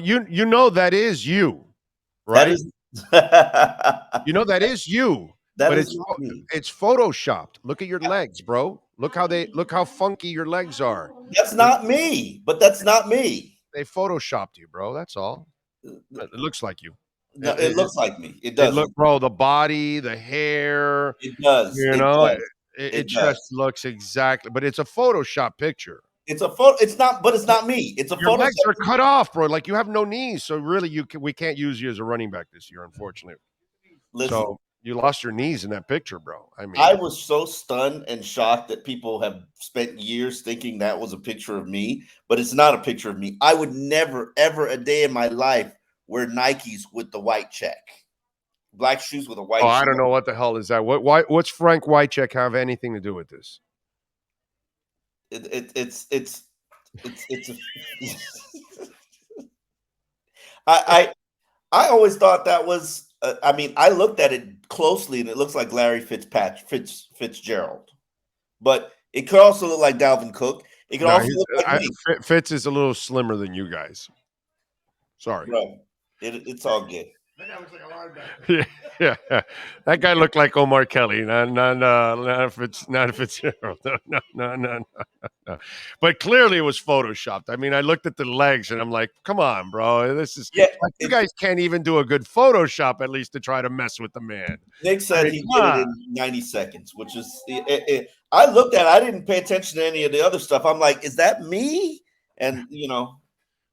you know that is you, That right? is You know that is you, that but is not me. it's photoshopped. Look at your legs, bro. Look how funky your legs are. That's not me. But that's not me. They photoshopped you, bro. That's all. It looks like you. No, It, it it, looks like me. It it look, doesn't. bro. The body, the hair, It does. you It know, does. it It just does. looks exactly. But it's a Photoshop picture. It's a photo. It's not, but it's not me. It's a Your photo. legs are cut off, bro. Like you have no knees, so really, we can't use you as a running back this year, unfortunately. Listen, So you lost your knees in that picture, bro. I I mean, was so stunned and shocked that people have spent years thinking that was a picture of me, but it's not a picture of me. I would never, ever a day in my life wear Nikes with the white check, black shoes with a oh, white I check. don't know what the hell is that. What's Frank Wycheck have anything to do with this? It's a, I I always thought that was. I mean, I looked at it closely, and it looks like Larry Fitzgerald, but it could also look like Dalvin Cook. It could No, also look like me, Fitz is a little slimmer than you guys. Sorry. bro. It's all good. Yeah, yeah. That guy looked like Omar Kelly, not Fitzgerald. No. But clearly it was photoshopped. I mean, I looked at the legs and I'm like, come on, bro. This is Yeah, like you guys can't even do a good Photoshop at least to try to mess with the man. Nick I said mean, he come did it on. in 90 seconds, which is. I looked at. It, I didn't pay attention to any of the other stuff. I'm like, is that me? And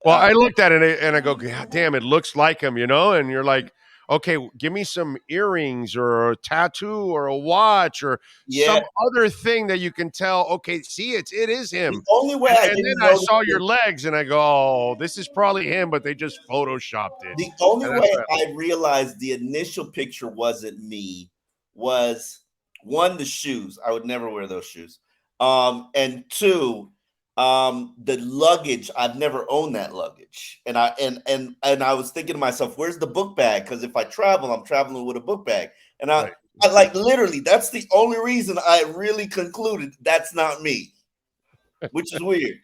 Well, uh, I looked at it and I go, God damn, it looks like him, you know? And you're like, okay, give me some earrings or a tattoo or a watch or yeah. some other thing that you can tell, okay, see, it is The him. only way I And didn't then I notice saw your it. legs and I go, oh, this is probably him, but they just photoshopped it. The only And that's way what I realized the initial picture wasn't me was one, the shoes. I would never wear those shoes. And two, the luggage. I've never owned that luggage. And I was thinking to myself, where's the book bag? Because if I travel, I'm traveling with a book bag. And right. I like literally that's the only reason I really concluded that's not me, which is weird.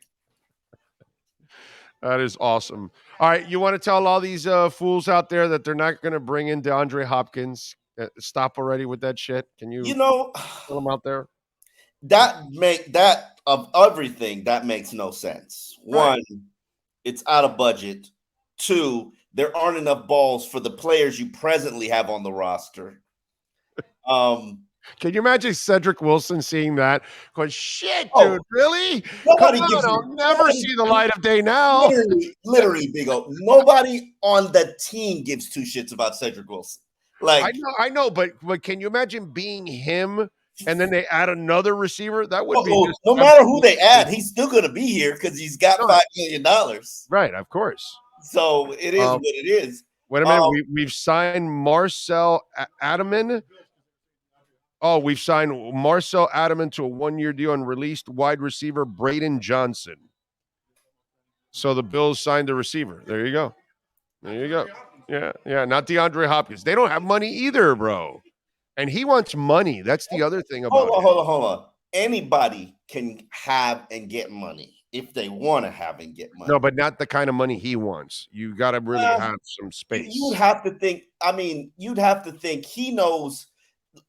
That is awesome. All right, you want to tell all these fools out there that they're not going to bring in DeAndre Hopkins? Stop already with that shit. Can You you know, tell them out there? that of everything that makes no sense. Right. One, it's out of budget. Two, there aren't enough balls for the players you presently have on the roster. Um, Can you imagine Cedric Wilson seeing that? Going, shit, dude, oh, really? Come nobody on, gives I'll a never see the light of day now. literally, Big O. Nobody on the team gives two shits about Cedric Wilson. Like, I know, but can you imagine being him and then they add another receiver? That would be just no matter who they add, he's still going to be here because he's got no, $5 million. right, of course. So it is Um, what it is. wait a Um, minute, we've signed Marcel Adaman. Oh, we've signed Marcel Adaman to a 1-year deal and released wide receiver Braden Johnson. So the Bills signed the receiver. There you go. There you go. Yeah. Not DeAndre Hopkins. They don't have money either, bro. And he wants money. That's the other thing about him. hold on. Anybody can have and get money if they want to have and get money. No, but not the kind of money he wants. You got to really have some You would space. have to think. I mean, you'd have to think he knows.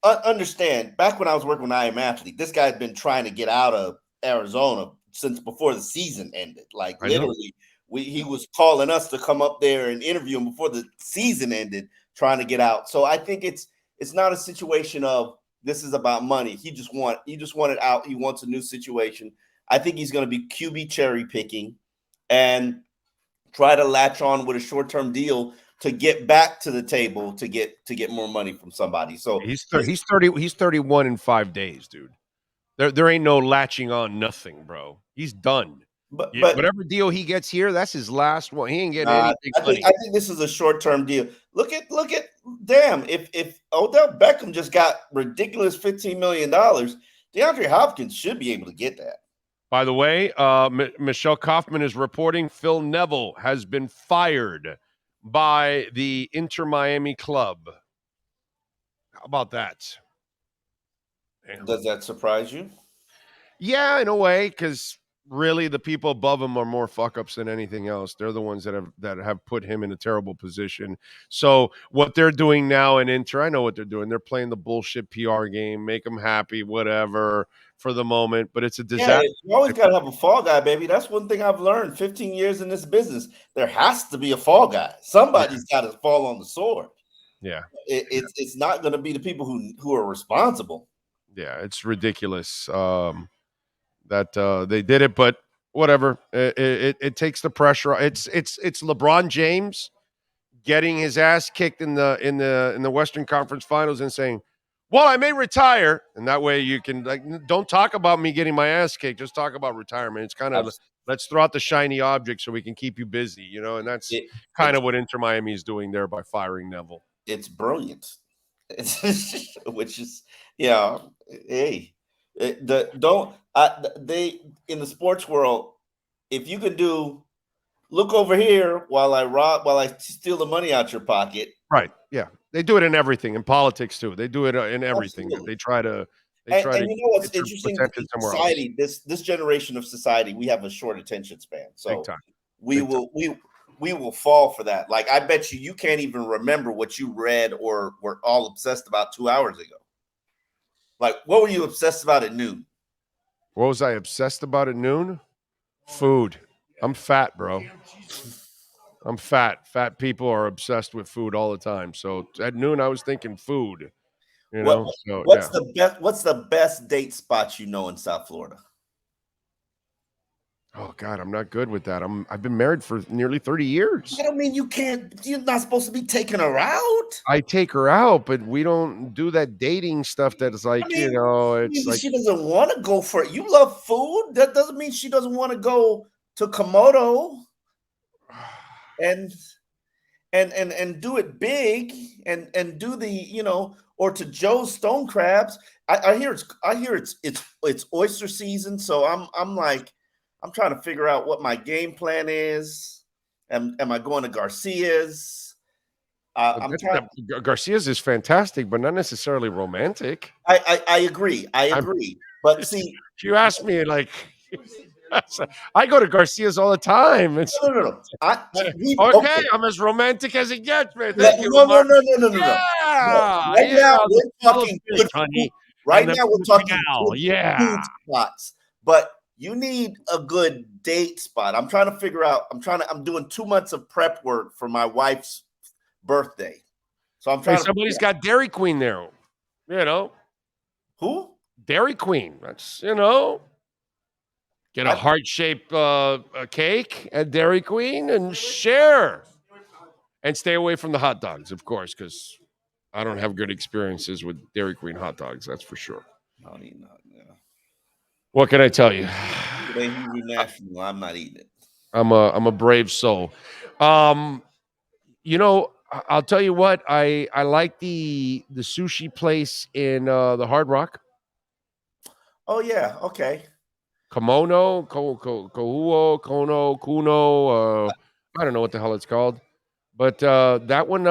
Understand? Back when I was working with I Am Athlete, this guy's been trying to get out of Arizona since before the season ended. Like I know. literally, he was calling us to come up there and interview him before the season ended, trying to get out. So I think it's not a situation of this is about money. He just wanted out. He wants a new situation. I think he's going to be QB cherry picking and try to latch on with a short-term deal to get back to the table to get more money from somebody. So He's 31 in 5 days, dude. There ain't no latching on nothing, bro. He's done. but Whatever deal he gets here, that's his last one. He ain't getting I any big think money. I think this is a short-term deal. Look at damn, if Odell Beckham just got ridiculous $15 million, DeAndre Hopkins should be able to get that. By the way, Michelle Kaufman is reporting Phil Neville has been fired by the Inter Miami club. How about that? Damn. Does that surprise you? Yeah, in a way, because really the people above him are more fuck ups than anything else. They're the ones that have put him in a terrible position. So what they're doing now in Inter, I know what they're doing. They're playing the bullshit PR game, make them happy, whatever for the moment. But it's a Yeah, disaster. you always got to have a fall guy, baby. That's one thing I've learned 15 years in this business. There has to be a fall guy. Somebody's got to fall on the sword. Yeah, It's not going to be the people who are responsible. yeah, it's ridiculous that they did it, but whatever. It takes the pressure. It's LeBron James getting his ass kicked in the Western Conference Finals and saying, "Well, I may retire," and that way you can don't talk about me getting my ass kicked. Just talk about retirement. It's kind of let's throw out the shiny object so we can keep you busy, and that's kind of what Inter Miami is doing there by firing Neville. It's brilliant. Which is hey, they in the sports world, if you could do look over here while I steal the money out your pocket. Right. Yeah. They do it in everything, in politics too. They do it in everything. Absolutely. They try to and you know what's interesting in society, else. this generation of society, we have a short attention span. So we will fall for that. Like I bet you can't even remember what you read or were all obsessed about 2 hours ago. Like what were you obsessed about at noon? What was I obsessed about at noon? Food. I'm fat, bro. I'm fat. Fat people are obsessed with food all the time. So at noon, I was thinking food. What's the best date spot you know in South Florida? Oh God, I'm not good with that. I've been married for nearly 30 years. I don't mean you can't. You're not supposed to be taking her out. I take her out, but we don't do that dating stuff. That's like it's like she doesn't want to go for it. You love food. That doesn't mean she doesn't want to go to Komodo and do it big and do the or to Joe's Stone Crabs. I hear it's oyster season, so I'm like I'm trying to figure out what my game plan is. Am I going to Garcia's? Garcia's is fantastic, but not necessarily romantic. I agree. But see, you asked me like I go to Garcia's all the time. No. Okay, I'm as romantic as it gets, man. Thank you. No. Yeah. Right now we're talking good honey. Right now we're talking food spots. But you need a good date spot. I'm trying to figure out. I'm doing 2 months of prep work for my wife's birthday. So I'm trying. Somebody's got Dairy Queen there. Who? Dairy Queen. That's get a heart-shaped cake at Dairy Queen and share. And stay away from the hot dogs, of course, because I don't have good experiences with Dairy Queen hot dogs. That's for sure. I'll eat not. What can I tell you? I'm not eating it. I'm a brave soul. I'll tell you what. I like the sushi place in the Hard Rock. Oh yeah, okay. Kimono, Kohuo, Kono, Kuno. I don't know what the hell it's called, but that one,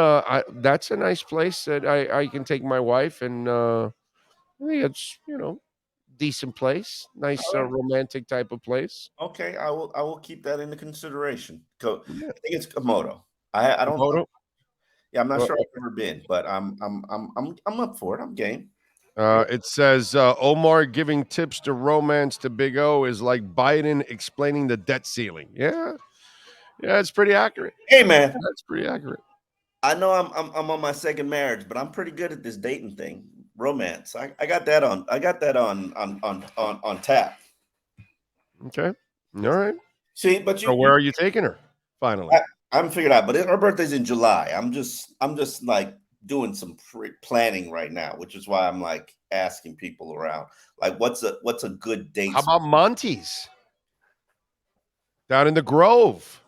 that's a nice place that I can take my wife, and I think it's decent place, nice romantic type of place. Okay, I will keep that into consideration. I think it's Komodo. I don't know. Yeah, I'm not sure I've ever been, but I'm up for it. I'm game. It says Omar giving tips to romance to Big O is like Biden explaining the debt ceiling. Yeah, it's pretty accurate. Hey man, that's pretty accurate. I know I'm on my second marriage, but I'm pretty good at this dating thing. Romance. I got that on. I got that on tap. Okay. All right. See, but so where are you taking her? Finally, I haven't figured out. But her birthday's in July. I'm just like doing some planning right now, which is why I'm like asking people around, like, what's a good date? How about Monty's down in the Grove?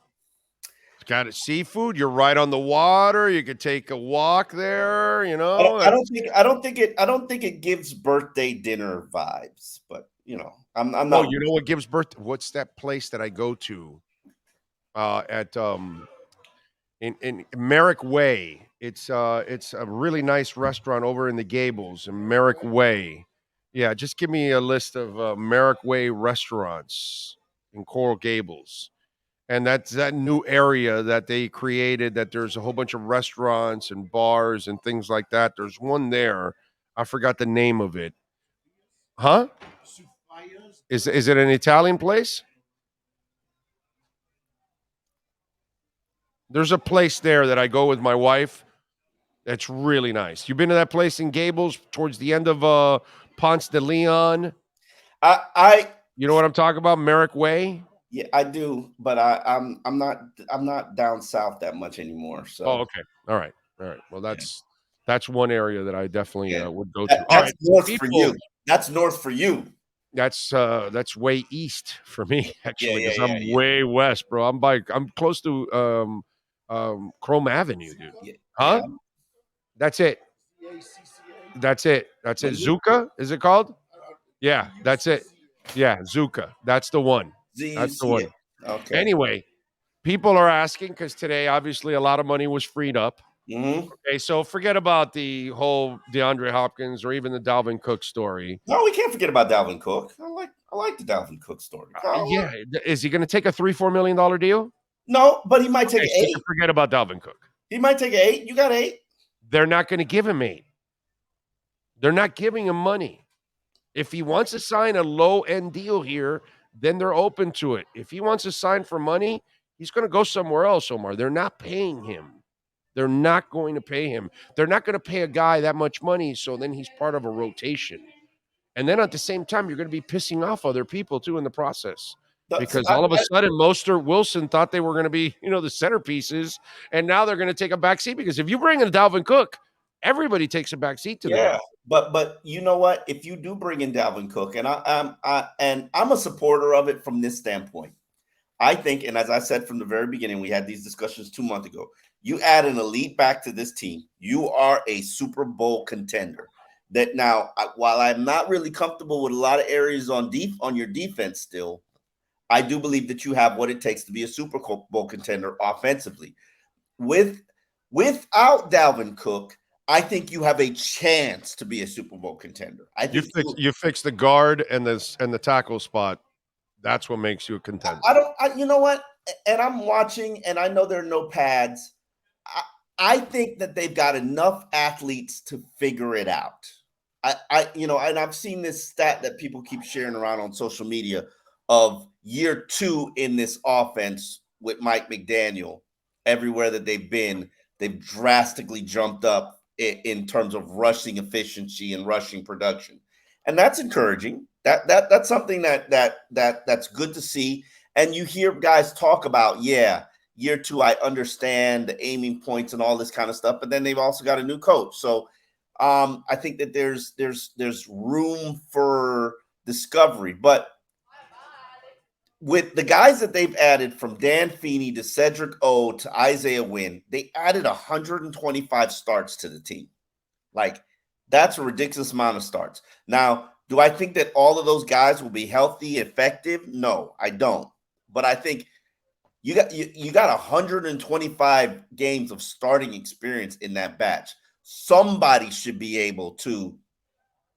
It's got a seafood. You're right on the water. You could take a walk there. I don't think it gives birthday dinner vibes, but I'm not. Oh, you know what gives birthday? What's that place that I go to? At in Merrick Way. It's a really nice restaurant over in the Gables in Merrick Way. Yeah, just give me a list of Merrick Way restaurants. in Coral Gables. And that's that new area that they created, that there's a whole bunch of restaurants and bars and things like that. There's one there. I forgot the name of it. Huh? Is it an Italian place? There's a place there that I go with my wife. That's really nice. You been to that place in Gables towards the end of Ponce de Leon? I You know what I'm talking about? Merrick Way? yeah, I do, but I'm not down south that much anymore. Oh, So okay. All right. All right. Well, yeah, that's one area that I definitely yeah. would go to. All That's right. north for People, you. That's north for you. that's way east for me Yeah, actually, yeah, because yeah, I'm yeah, way west, bro. I'm close to Chrome Avenue, dude. yeah, yeah. Huh? That's it. That's it. That's Well, it. Zuka, is it called? Yeah, that's it. Yeah, Zuka. That's the one. you That's the see it. one. Okay. Anyway, people are asking because today, obviously, a lot of money was freed up. Mm-hmm. Okay, so forget about the whole DeAndre Hopkins or even the Dalvin Cook story. No, we can't forget about Dalvin Cook. I like the Dalvin Cook story. Yeah, is he going to take a $3-4 million deal? No, but he might take Okay, an so you can 8. forget about Dalvin Cook. He might take an 8. You got 8. They're not going to give him 8. They're not giving him money. If he wants to sign a low end deal here, then they're open to it. If he wants to sign for money, he's going to go somewhere else, Omar. They're not paying him. They're not going to pay him. They're not going to pay a guy that much money, so then he's part of a rotation. And then at the same time, you're going to be pissing off other people too in the process. So Because all of a sudden, Mostert, Wilson thought they were going to be, the centerpieces, and now they're going to take a back seat. Because if you bring in Dalvin Cook, everybody takes a back seat to the guy. but you know what? If you do bring in Dalvin Cook, and I'm a supporter of it from this standpoint. I think, and as I said from the very beginning, we had these discussions 2 months ago. You add an elite back to this team, you are a Super Bowl contender. That now, while I'm not really comfortable with a lot of areas on your defense still, I do believe that you have what it takes to be a Super Bowl contender offensively. Without Dalvin Cook, I think you have a chance to be a Super Bowl contender. I think You fix the guard and the tackle spot. That's what makes you a contender. You know what? And I'm watching, and I know there are no pads. I think that they've got enough athletes to figure it out. And I've seen this stat that people keep sharing around on social media of year 2 in this offense with Mike McDaniel. Everywhere that they've been, they've drastically jumped up in terms of rushing efficiency and rushing production, and that's encouraging. That's something that's good to see. And you hear guys talk about, year 2, I understand the aiming points and all this kind of stuff, but then they've also got a new coach. So I think that there's room for discovery. But with the guys that they've added, from Dan Feeney to Cedric O to Isaiah Wynn, they added 125 starts to the team. Like, that's a ridiculous amount of starts. Now, do I think that all of those guys will be healthy, effective? No, I don't. But I think you got 125 games of starting experience in that batch. Somebody should be able to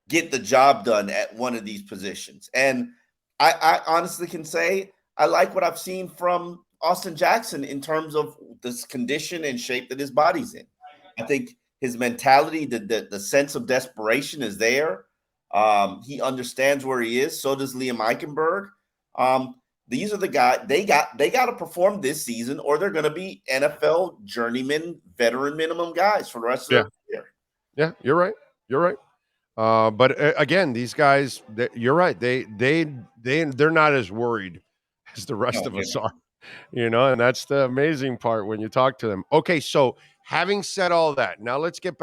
get the job done at one of these positions. And I honestly can say I like what I've seen from Austin Jackson in terms of this condition and shape that his body's in. I think his mentality, the sense of desperation is there. He understands where he is. So does Liam Eichenberg. These are the guys they got to perform this season, or they're going to be NFL journeyman, veteran minimum guys for the rest of their career. Yeah, you're right. You're right. But again, these guys, you're right. They're not as worried as the rest of us are, and that's the amazing part when you talk to them. Okay, so having said all that, now let's get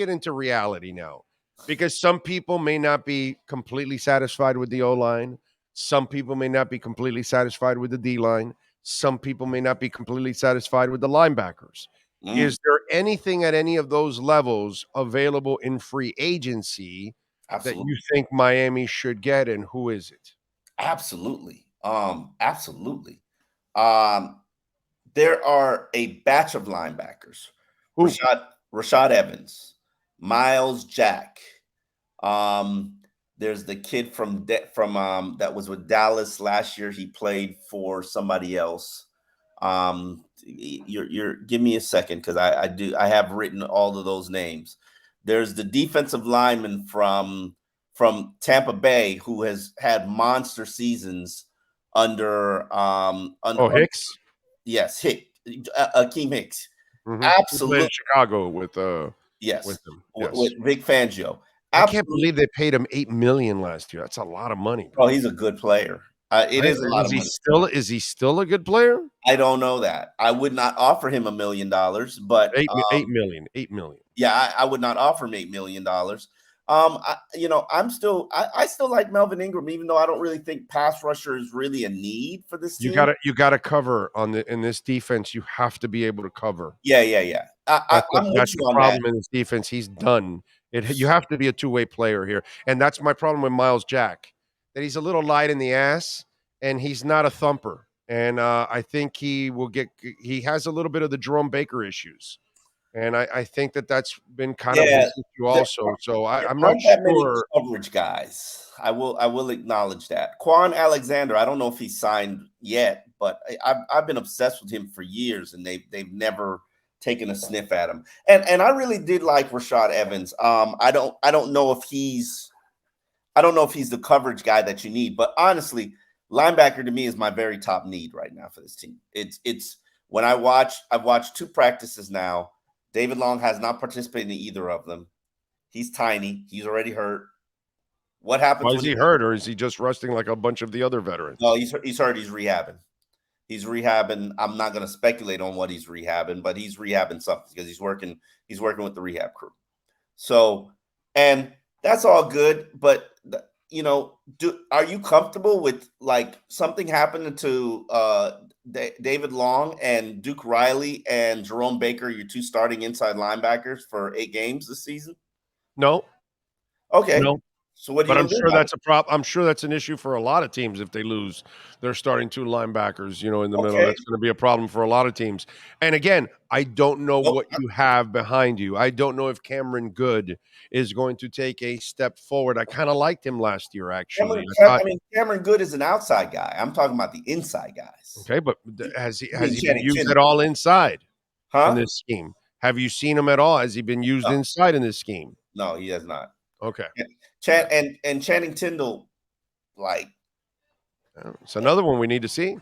into reality now, because some people may not be completely satisfied with the O line. Some people may not be completely satisfied with the D line. Some people may not be completely satisfied with the linebackers. Is there anything at any of those levels available in free agency that you think Miami should get, and who is it? Absolutely. Absolutely. There are a batch of linebackers. Rashad Evans, Miles Jack, There's the kid from that was with Dallas last year. He played for somebody else. You're give me a second because I have written all of those names. There's the defensive lineman from Tampa Bay who has had monster seasons Oh, Hicks. yes, Akeem Hicks. He played in Absolutely. Chicago with Yes, him. with Yes. Vic Fangio. I can't Absolutely. believe they paid him $8 million last year. That's a lot of money, Oh, bro. he's a good player. It is a lot of money. Is he still a good player? I don't know that. I would not offer him $1 million, but 8 million. 8 million. yeah, I would not offer him $8 million. I still like Melvin Ingram, even though I don't really think pass rusher is really a need for this team. You gotta cover in this defense. You have to be able to cover. Yeah. I'm with That's you the on that. problem in this defense. He's done. You have to be a two-way player here, and that's my problem with Miles Jack. That he's a little light in the ass, and he's not a thumper. And I think he will get. He has a little bit of the Jerome Baker issues, and I think that's been kind of Yeah, his issue there, also. So there I'm not aren't that many sure. coverage guys. I will acknowledge that. Quan Alexander, I don't know if he's signed yet, but I've been obsessed with him for years, and they've never taken a sniff at him. And I really did like Rashad Evans. I don't know if he's the coverage guy that you need, but honestly, linebacker to me is my very top need right now for this team. It's when I've watched two practices now. David Long has not participated in either of them. He's tiny. He's already hurt. What happens Why is when he hurt, or is he just resting like a bunch of the other veterans? no, he's hurt. He's rehabbing. He's rehabbing. I'm not going to speculate on what he's rehabbing, but he's rehabbing something because he's working with the rehab crew. So, and that's all good, but are you comfortable with like something happening to David Long and Duke Riley and Jerome Baker, your two starting inside linebackers for 8 games this season? No, Okay. no. So what are you But I'm going to do sure about it? that's a problem. I'm sure that's an issue for a lot of teams if they lose their starting two linebackers, in the middle. Okay. That's going to be a problem for a lot of teams. And again, I don't know Well, what you have behind you. I don't know if Cameron Good is going to take a step forward. I kind of liked him last year, actually. I thought, Cameron Good is an outside guy. I'm talking about the inside guys. okay, but You has mean he been Channing used Tindall, at all inside in huh? this scheme? Have you seen him at all? Has he been used No, inside in this scheme? no, he has not. Okay. Chan and Channing Tindall, like, It's another one we need to see.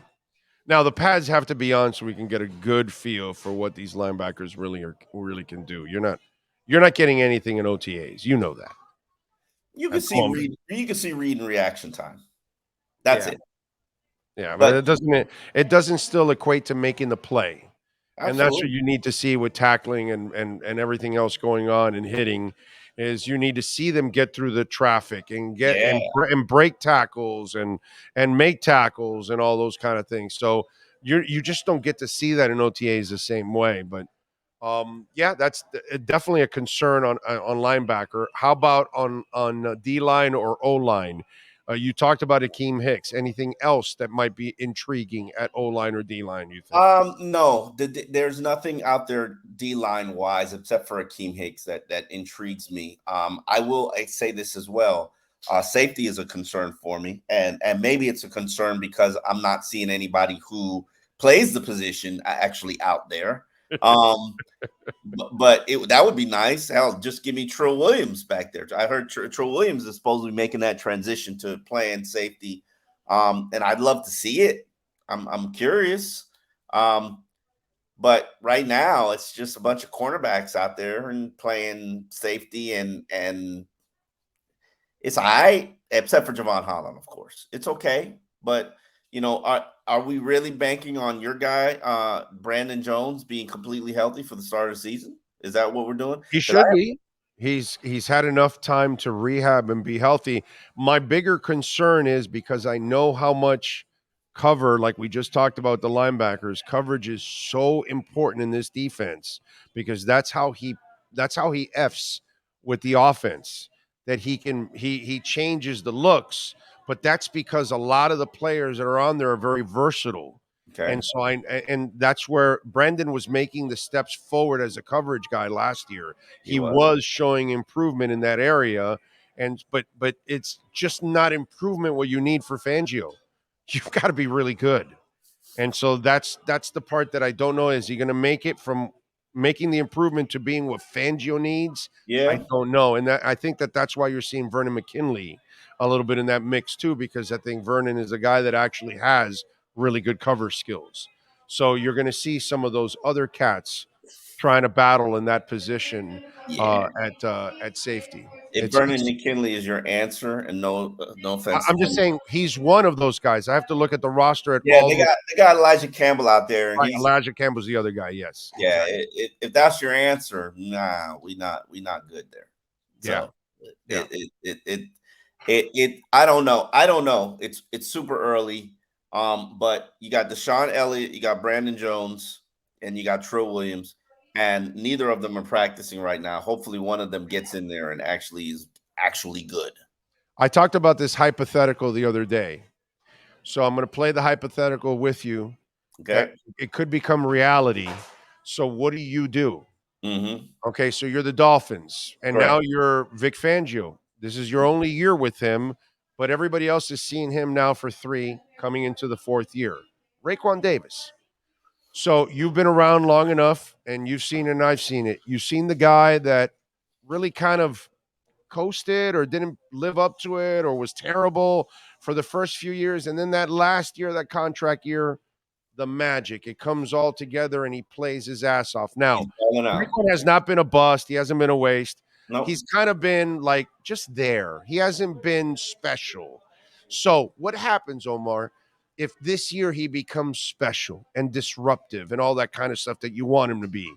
Now the pads have to be on so we can get a good feel for what these linebackers really can do. You're not getting anything in OTAs. You know that you can at the see moment. read. You can see read and reaction time. That's Yeah, it. yeah, but But it doesn't still equate to making the play, and that's what absolutely, you need to see with tackling and everything else going on and hitting. Is you need to see them get through the traffic and yeah. and break tackles and make tackles and all those kind of things. So you just don't get to see that in OTAs the same way. But yeah, that's definitely a concern on linebacker. How about on D line or O line? You talked about Akeem Hicks. Anything else that might be intriguing at O line or D line? You think? No, there's nothing out there D line wise except for Akeem Hicks that intrigues me. I say this as well. Safety is a concern for me, and maybe it's a concern because I'm not seeing anybody who plays the position actually out there. Um, but that would be nice. Hell, just give me Trill Williams back there. I heard Trill Williams is supposed to be making that transition to playing safety, and I'd love to see it. I'm curious. Um, but right now, it's just a bunch of cornerbacks out there and playing safety, and it's all right, except for Javon Holland, of course. It's okay, but are we really banking on your guy, Brandon Jones, being completely healthy for the start of the season? Is that what we're doing? He Because should be. He's had enough time to rehab and be healthy. My bigger concern is because I know how much cover, like we just talked about the linebackers, coverage is so important in this defense because that's how he F's with the offense. That he changes the looks, but that's because a lot of the players that are on there are very versatile. okay, And so and that's where Brendan was making the steps forward as a coverage guy last year. he He was. was showing improvement in that area. but it's just not improvement what you need for Fangio. You've got to be really good. And so that's the part that I don't know. Is he going to make it from making the improvement to being what Fangio needs? I Yeah. don't know. And I think that's why you're seeing Vernon McKinley a little bit in that mix too, because I think Vernon is a guy that actually has really good cover skills. So you're going to see some of those other cats trying to battle in that position Yeah. at safety. If Vernon McKinley is your answer, and no offense I'm to just him. saying he's one of those guys. I have to look at the roster at Yeah, all those. they got Elijah Campbell out there, and Right, he's Elijah Campbell's the other guy. Yes, yeah. exactly. If that's your answer, nah, we not good there. Yeah, So yeah. I don't know. I don't know. It's super early. But you got Deshaun Elliott, you got Brandon Jones, and you got Trill Williams, and neither of them are practicing right now. Hopefully, one of them gets in there and actually is actually good. I talked about this hypothetical the other day, so I'm going to play the hypothetical with you. That Okay. it could become reality. So what do you do? Mm-hmm. Okay, so you're the Dolphins, and Correct. now you're Vic Fangio. This is your only year with him, but everybody else is seeing him now for 3, coming into the 4th year. Raekwon Davis. So you've been around long enough, and you've seen it, and I've seen it. You've seen the guy that really kind of coasted or didn't live up to it or was terrible for the first few years, and then that last year, that contract year, the magic. It comes all together and he plays his ass off. Now, He's balling out. Rickman has not been a bust. He hasn't been a waste. Nope. He's kind of been like just there. He hasn't been special. So, what happens, Omar, if this year he becomes special and disruptive and all that kind of stuff that you want him to be?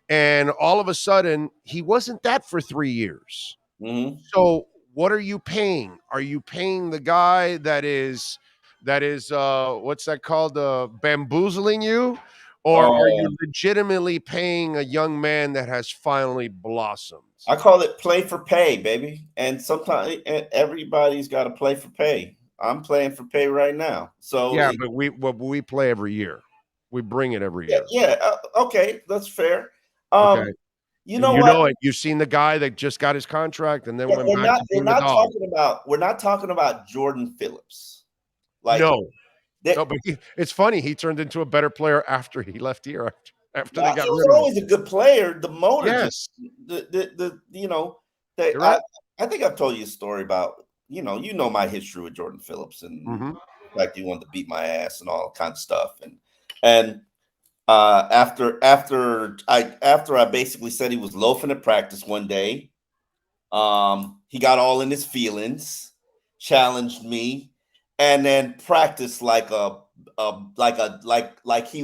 And all of a sudden, he wasn't that for 3 years. Mm-hmm. So what are you paying? Are you paying the guy that is what's that called, bamboozling you, or are Oh, you legitimately paying a young man that has finally blossomed? I call it play for pay, baby. And sometimes everybody's got to play for pay. I'm playing for pay right now. So Yeah, but we play every year. We bring it every yeah, year. yeah. Okay, that's fair. Okay. You know You what? know it. You've seen the guy that just got his contract and then Yeah, went back to being the dog. we're not talking about Jordan Phillips. Like No. that, No, but it's funny. He turned into a better player after he left here, after they got he was rid of him. always a good player. The motor just Yes, the you know that you're right. I think I've told you a story about you know my history with Jordan Phillips and Mhm. the fact he wanted to beat my ass and all kind of stuff and after I basically said he was loafing at practice one day, he got all in his feelings, challenged me, and then practiced like he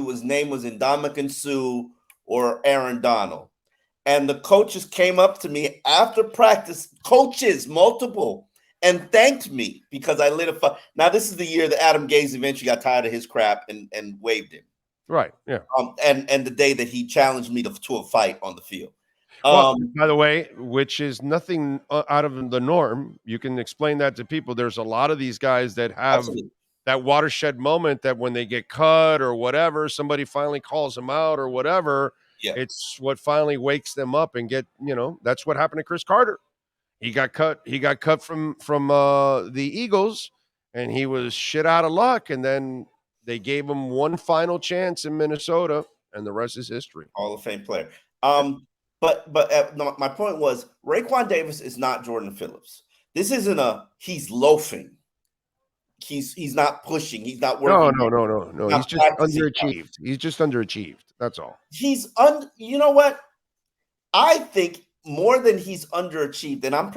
was name was Ndamukong Suh or Aaron Donald. And the coaches came up to me after practice, coaches, multiple, and thanked me because I lit a fire. Now, this is the year that Adam Gase eventually got tired of his crap and waived him. Right, yeah. And the day that he challenged me to a fight on the field. Well, Um, by the way, which is nothing out of the norm. You can explain that to people. There's a lot of these guys that have Absolutely. that watershed moment that when they get cut or whatever, somebody finally calls them out or whatever, Yeah. it's what finally wakes them up and that's what happened to Chris Carter. He got cut from the Eagles, and he was shit out of luck, and then they gave him one final chance in Minnesota, and the rest is history. Hall of Fame player. Yeah. But no, my point was Raekwon Davis is not Jordan Phillips. This isn't he's loafing. He's not pushing. He's not No, working. no, no, no, no. He's He's not just practicing. underachieved. He's just underachieved. That's all. You know what? I think more than he's underachieved, and I'm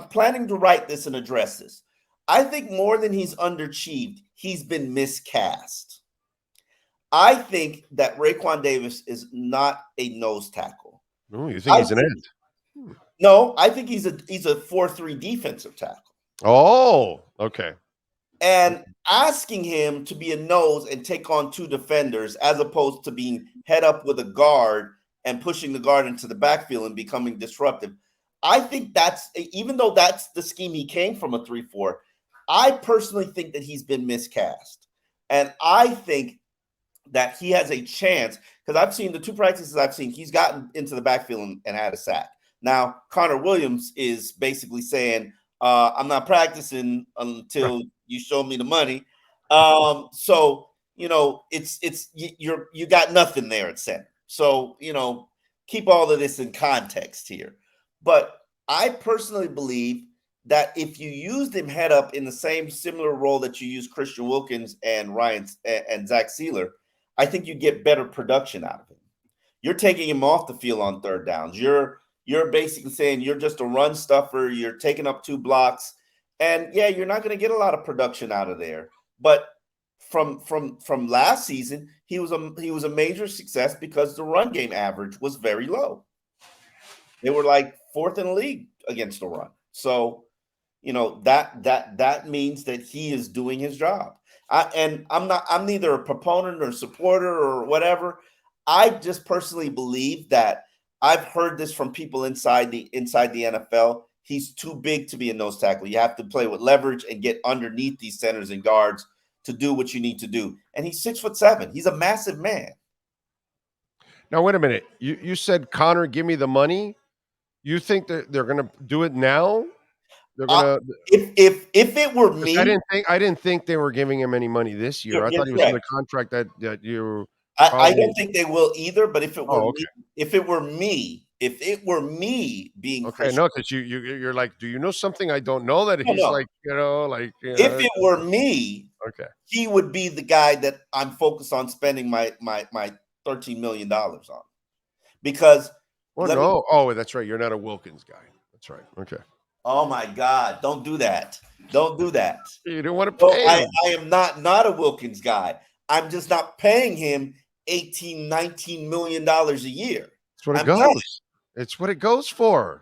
planning to write this and address this. I think more than he's underachieved, he's been miscast. I think that Raekwon Davis is not a nose tackle. Oh, you think he's an end? No, I think he's a 4-3 defensive tackle. Oh, okay. And asking him to be a nose and take on 2 defenders as opposed to being head up with a guard and pushing the guard into the backfield and becoming disruptive. I think even though that's the scheme he came from, a 3-4, I personally think that he's been miscast. And I think that he has a chance because I've seen the 2 practices I've seen, he's gotten into the backfield and had a sack. Now, Connor Williams is basically saying, I'm not practicing until you show me the money. So you got nothing there at center. So keep all of this in context here. But I personally believe that if you used him head up in the same similar role that you use Christian Wilkins and Ryan and Zach Sealer, I think you get better production out of him. You're taking him off the field on third downs. You're basically saying you're just a run stuffer. You're taking up 2 blocks, and yeah, you're not going to get a lot of production out of there. But from last season, he was a major success because the run game average was very low. They were like 4th in the league against the run. So that means that he is doing his job. I'm neither a proponent or supporter or whatever. I just personally believe that I've heard this from people inside the NFL. He's too big to be a nose tackle. You have to play with leverage and get underneath these centers and guards to do what you need to do. And he's 6'7". He's a massive man. Now wait a minute. You said, Connor, give me the money. You think that they're going to do it now? They're going to. If it were me, I didn't think they were giving him any money this year. I thought he was in the contract that you. I don't think they will either. But if it were okay. if it were me being okay, no, because you're like, do you know something I don't know? That he's like, if it were me, okay, he would be the guy that I'm focused on spending my $13 million on, because. Oh, that's right. You're not a Wilkins guy. That's right. Okay. Oh my God! Don't do that. Don't do that. You don't want to pay him. I am not a Wilkins guy. I'm just not paying him $18-19 million a year. That's what it goes. It's what it goes for.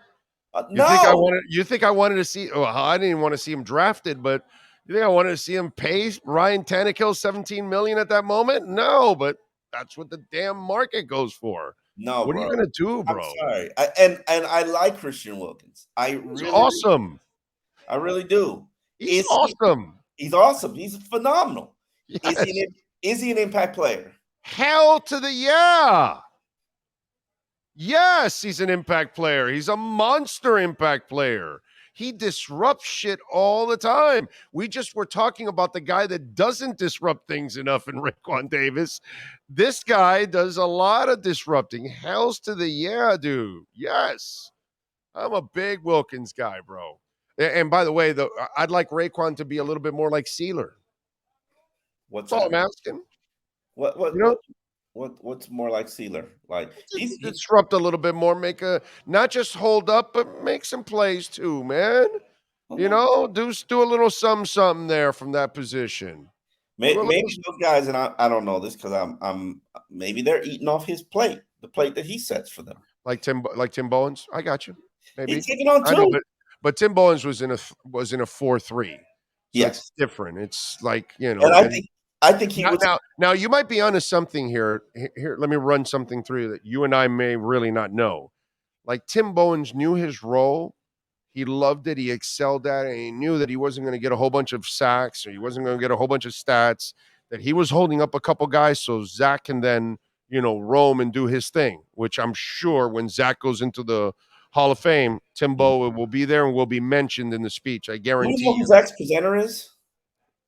You think I wanted to see? Oh, I didn't even want to see him drafted, but you think I wanted to see him pay Ryan Tannehill $17 million at that moment? No, but that's what the damn market goes for. No, what bro. are you gonna do, bro? I'm sorry. And I like Christian Wilkins. He's awesome. Do. I really do. He's awesome. He's awesome. He's phenomenal. Yes. Is he an impact player? Hell to the yeah. Yes, he's an impact player. He's a monster impact player. He disrupts shit all the time. We just were talking about the guy that doesn't disrupt things enough in Raekwon Davis. This guy does a lot of disrupting. Hells to the yeah, dude. Yes. I'm a big Wilkins guy, bro. And by the way, I'd like Raekwon to be a little bit more like Sealer. What's all I'm asking? What's more like Sealer? Like he's disrupt a little bit more, not just hold up, but make some plays too, man. Do a little something there from that position. Maybe those guys, and I don't know this because I'm maybe they're eating off his plate, the plate that he sets for them. Like Tim Bowens. I got you. Maybe he's taking on two. But Tim Bowens was in a 4-3. So yes, it's different. It's like And I think he was now. You might be onto something here. Here, let me run something through that you and I may really not know. Like Tim Bowens knew his role. He loved it. He excelled at it. And he knew that he wasn't going to get a whole bunch of sacks or he wasn't going to get a whole bunch of stats, that he was holding up a couple guys so Zach can then, roam and do his thing, which I'm sure when Zach goes into the Hall of Fame, Tim Bowen will be there and will be mentioned in the speech. I guarantee you. Who Zach's presenter is?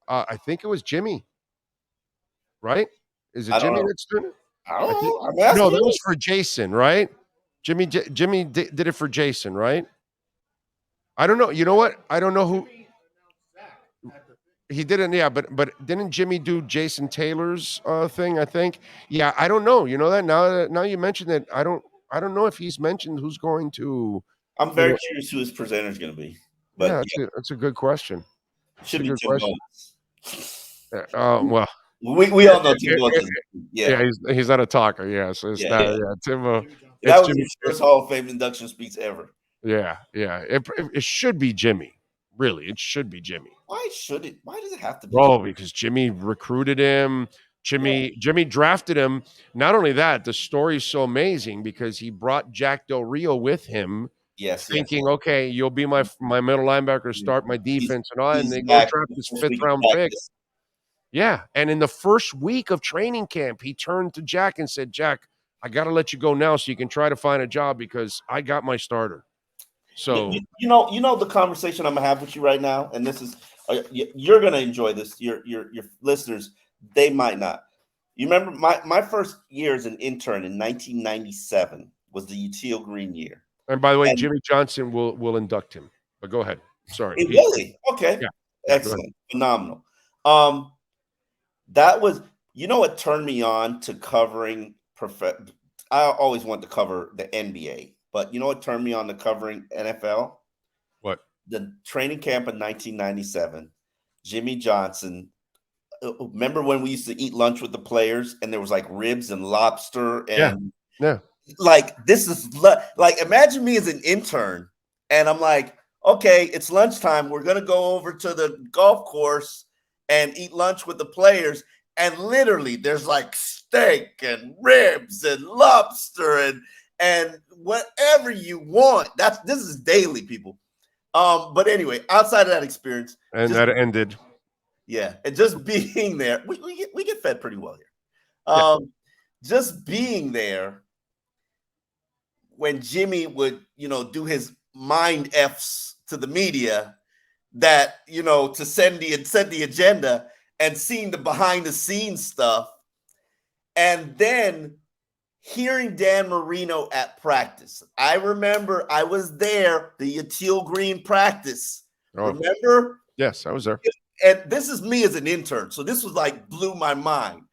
I think it was Jimmy. Right? Is it Jimmy that's doing it? I don't know. No, that was for Jason, right? Jimmy did it for Jason, right? I don't know. You know what? I don't know who he didn't. Yeah, but didn't Jimmy do Jason Taylor's thing? I think. Yeah, I don't know. You know that now you mentioned it. I don't know if he's mentioned who's going to. I'm very curious who his presenter is going to be. But that's a good question. Should be Tim Bowens. Well. We all know Tim Bowens. Yeah, he's not a talker. Yeah, so it's not. Yeah, Tim. That was his first Hall of Fame induction speech ever. Yeah. It should be Jimmy. Really, it should be Jimmy. Why should it? Why does it have to be? Oh, because Jimmy recruited him. Jimmy drafted him. Not only that, the story's so amazing because he brought Jack Del Rio with him. Thinking, okay, you'll be my middle linebacker, start my defense and all, and they go draft this 5th round pick. Yeah, and in the first week of training camp, he turned to Jack and said, "Jack, I got to let you go now so you can try to find a job because I got my starter." So You know the conversation I'm gonna have with you right now, and this is you're gonna enjoy this. Your listeners, they might not. You remember my first year as an intern in 1997 was the teal green year. and by the way, And Jimmy Johnson will induct him. But go ahead. Sorry. it really okay, Yeah. Yeah, go ahead. excellent, phenomenal. Um, that was what turned me on to covering I always wanted to cover the NBA, but you know what turned me on to covering NFL? What? The training camp in 1997, Jimmy Johnson. Remember when we used to eat lunch with the players and there was like ribs and lobster Yeah. and Yeah. like this is like imagine me as an intern and I'm like, okay, it's lunchtime. We're gonna go over to the golf course and eat lunch with the players. And literally there's like steak and ribs and lobster and whatever you want. This is daily, people. But anyway, outside of that experience, And just that ended. yeah, and just being there, we get fed pretty well here. Yeah. Just being there when Jimmy would, do his mind f's to the media that to send the agenda and seeing the behind the scenes stuff, and then hearing Dan Marino at practice. I remember I was there, the teal green practice. Oh. Remember? Yes, I was there. And this is me as an intern. So this was like blew my mind.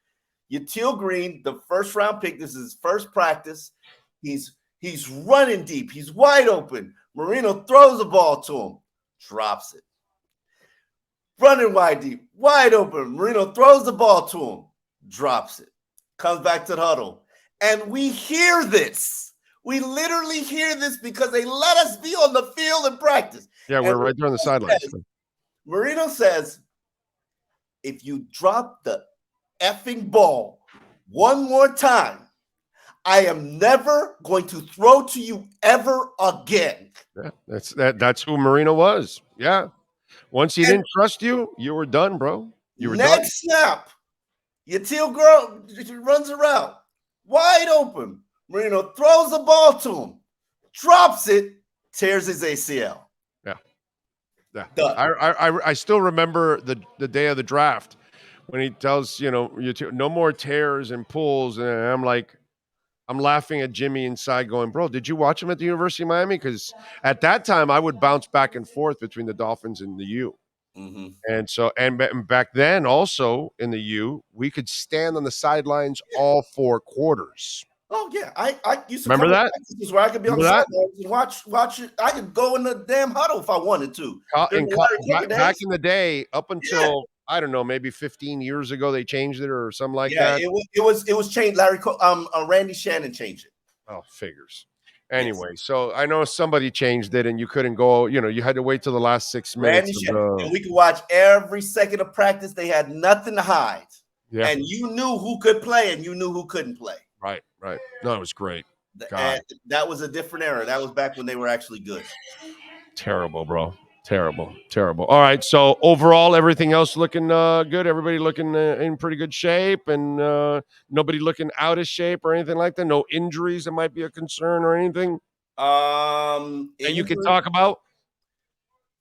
Teal Green, the first round pick. This is his first practice. He's running deep. He's wide open. Marino throws the ball to him, drops it. Running wide deep, wide open. Marino throws the ball to him, drops it. Comes back to the huddle. And we hear this. We literally hear this because they let us be on the field and practice. Yeah, we're right there on the sidelines. Marino says, if you drop the effing ball one more time, I am never going to throw to you ever again. Yeah, that's who Marino was. Yeah. Once he didn't trust you, you were done, bro. You were done. Next snap, teal girl runs around, wide open. Marino throws the ball to him, drops it, tears his ACL. Yeah. I still remember the day of the draft when he tells, no more tears and pulls. And I'm laughing at Jimmy inside going, bro, did you watch him at the University of Miami? Because at that time I would bounce back and forth between the Dolphins and the U. Mm-hmm. And so, and back then also in the U, we could stand on the sidelines all 4 quarters. Oh yeah, I used to remember that. Practices where I could be on the sidelines and watch it. I could go in the damn huddle if I wanted to. Back in the day, up until I don't know, maybe 15 years ago, they changed it or something like that. It was changed. Randy Shannon changed it. Oh, figures. Anyway, so I know somebody changed it, and you couldn't go. You had to wait till the last 6 minutes. And we could watch every second of practice. They had nothing to hide. Yeah, and you knew who could play, and you knew who couldn't play. Right. No, it was great. And that was a different era. That was back when they were actually good. Terrible, bro. Terrible. All right. So overall, everything else looking good. Everybody looking in pretty good shape, and nobody looking out of shape or anything like that. No injuries that might be a concern or anything. That you can talk about.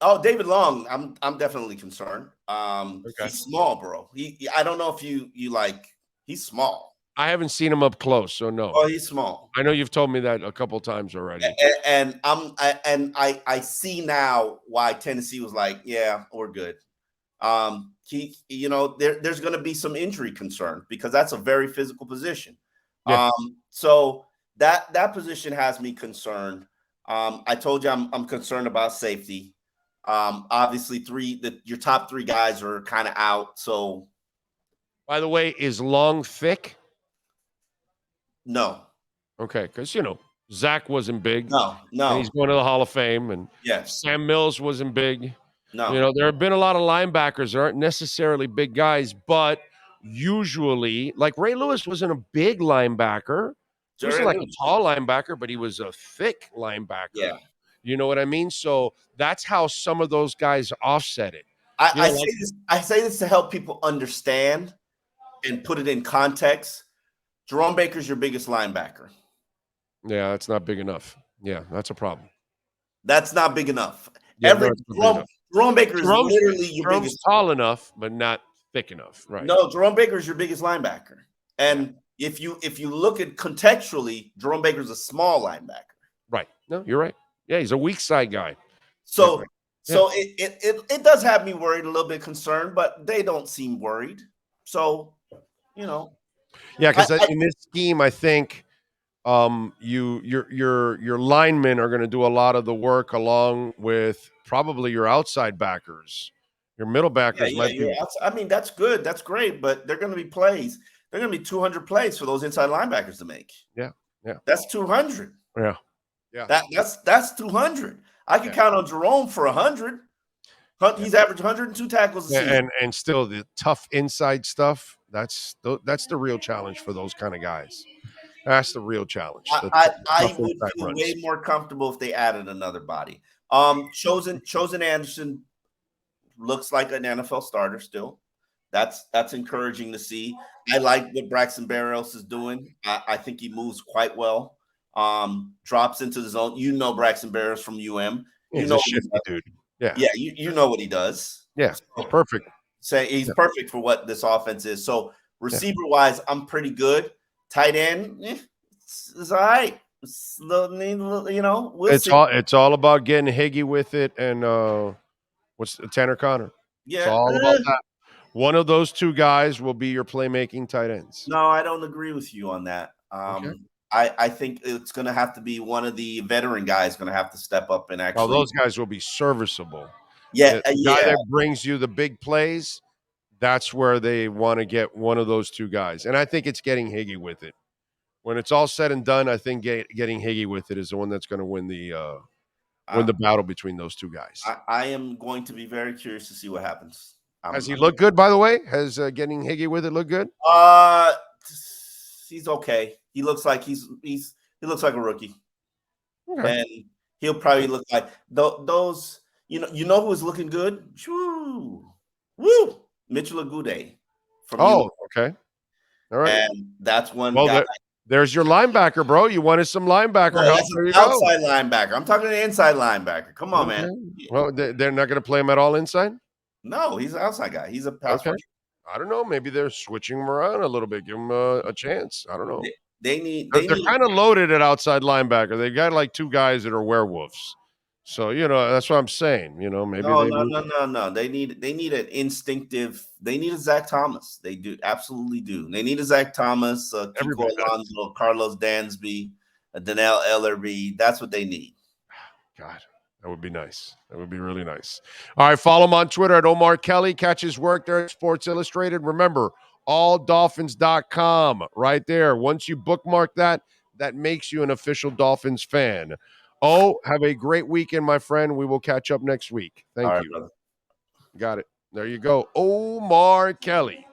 Oh, David Long. I'm definitely concerned. Okay. He's small, bro. I don't know if you like. He's small. I haven't seen him up close, so no. Oh, he's small. I know you've told me that a couple times already. And I see now why Tennessee was like, yeah, we're good. There's going to be some injury concern because that's a very physical position. Yeah. So that position has me concerned. I told you I'm concerned about safety. Obviously, your top 3 guys are kind of out. So, by the way, is Long thick? No. Okay, because Zach wasn't big. No. And he's going to the Hall of Fame, and yes, Sam Mills wasn't big. No. There have been a lot of linebackers that aren't necessarily big guys, but usually, like Ray Lewis wasn't a big linebacker. He wasn't like a tall linebacker, but he was a thick linebacker. Yeah. You know what I mean? So that's how some of those guys offset it. I say this to help people understand and put it in context. Jerome Baker's your biggest linebacker. Yeah, that's not big enough. Yeah, that's a problem. That's not big enough. Yeah, no, it's not big enough. Jerome Baker is Jerome's, literally your Jerome's biggest. tall enough, but not thick enough. Right. No, Jerome Baker is your biggest linebacker. And if you look at contextually, Jerome Baker is a small linebacker. Right. No, you're right. Yeah, he's a weak side guy. So right. so it does have me worried, a little bit concerned, but they don't seem worried. So, you know. Yeah, because in this scheme, I think your linemen are going to do a lot of the work along with probably your outside backers. Your middle backers might be. I mean, that's good. That's great. But they're going to be plays. They're going to be 200 plays for those inside linebackers to make. Yeah. Yeah. That's 200. Yeah. Yeah. That's 200. I can count on Jerome for 100. He's averaged 102 tackles a season. And still the tough inside stuff. That's the real challenge for those kind of guys. That's the real challenge. I would feel way more comfortable if they added another body. Chosen Anderson looks like an NFL starter still. That's encouraging to see. I like what Braxton Berrios is doing. I think he moves quite well. Drops into the zone. You know Braxton Berrios from UM. He's a shifty dude. Yeah. Yeah, you know what he does. Yeah, he's perfect. Say he's perfect for what this offense is. So receiver-wise, I'm pretty good. Tight end, it's all right. We'll see. It's all about getting Higgy with it, and what's Tanner Connor? Yeah, it's all about that. One of those two guys will be your playmaking tight ends. No, I don't agree with you on that. I think it's going to have to be one of the veteran guys going to have to step up and actually. Oh, those guys will be serviceable. Yeah, the guy that brings you the big plays. That's where they want to get one of those two guys, and I think it's getting Higgy with it. When it's all said and done, I think getting Higgy with it is the one that's going to win the battle between those two guys. I am going to be very curious to see what happens. Has he looked good, by the way? Has getting Higgy with it look good? He's okay. He looks like he looks like a rookie, okay. And he'll probably look like those. You know who is looking good? Woo! Mitchell Agude. Okay. All right. And that's one guy. There's your linebacker, bro. You wanted some linebacker help. There you outside go. Linebacker. I'm talking to inside linebacker. Come on, man. Well, they're not going to play him at all inside? No, he's an outside guy. He's a pass rusher. I don't know. Maybe they're switching him around a little bit. Give him a chance. I don't know. They're kind of loaded at outside linebacker. They got like two guys that are werewolves. So, that's what I'm saying. Maybe no. They need an instinctive. They need a Zach Thomas. They do absolutely do. They need a Zach Thomas, Kiko Alonso, Carlos Dansby, Donnell Ellerby. That's what they need. God, that would be nice. That would be really nice. All right, follow him on Twitter at Omar Kelly. Catch his work there at Sports Illustrated. Remember, alldolphins.com right there. Once you bookmark that makes you an official Dolphins fan. Have a great weekend, my friend. We will catch up next week. Thank you. Brother. Got it. There you go. Omar Kelly.